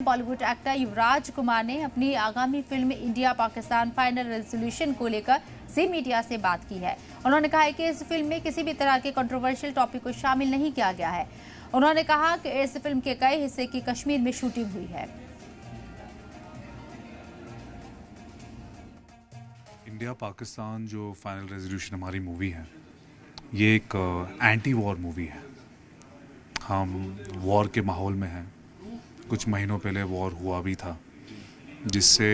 Bollywood actor युवराज कुमार ने अपनी आगामी film India Pakistan final resolution को लेकर जी मीडिया से बात की है। उन्होंने कहा है कि इस फिल्म में किसी भी तरह के कंट्रोवर्शियल टॉपिक को शामिल नहीं किया गया है। उन्होंने कहा कि इस फिल्म के कई हिस्से की कश्मीर में शूटिंग हुई है। इंडिया पाकिस्तान जो फाइनल रेजोल्यूशन हमारी मूवी है, ये एक एंटी वॉर मूवी है। हम वॉर के माहौल में हैं। कुछ महीनों पहले वॉर हुआ भी था, जिससे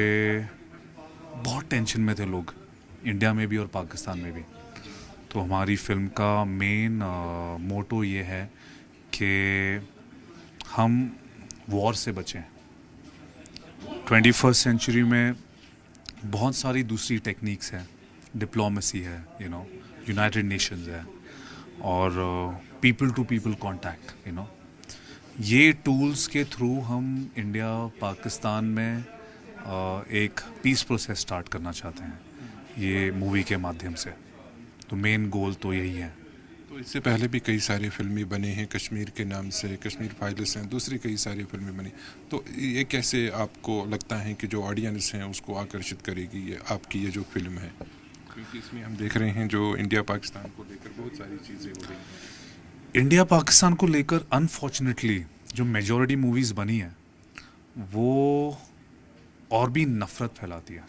बहुत टेंशन में थे लोग, इंडिया में भी और पाकिस्तान में भी। तो हमारी फिल्म का मेन मोटो ये है कि हम वॉर से बचें। 21st सेंचुरी में बहुत सारी दूसरी टेक्निक्स हैं, डिप्लोमेसी है, यूनाइटेड नेशंस है और पीपल टू पीपल कांटेक्ट, ये टूल्स के थ्रू हम इंडिया पाकिस्तान में एक पीस प्रोसेस स्टार्ट करना चाहते हैं, ये मूवी के माध्यम से। तो मेन गोल तो यही है। तो इससे पहले भी कई सारी फिल्में बने हैं कश्मीर के नाम से, कश्मीर फाइल्स हैं, दूसरी कई सारी फिल्में बनी। तो ये कैसे आपको लगता है कि जो ऑडियंस हैं उसको आकर्षित करेगी ये आपकी ये जो फिल्म है? क्योंकि इसमें हम देख रहे हैं जो इंडिया पाकिस्तान को लेकर बहुत सारी चीज़ें हो रही हैं। इंडिया पाकिस्तान को लेकर अनफॉर्चुनेटली जो मेजॉरिटी मूवीज़ बनी है वो और भी नफ़रत फैलाती है।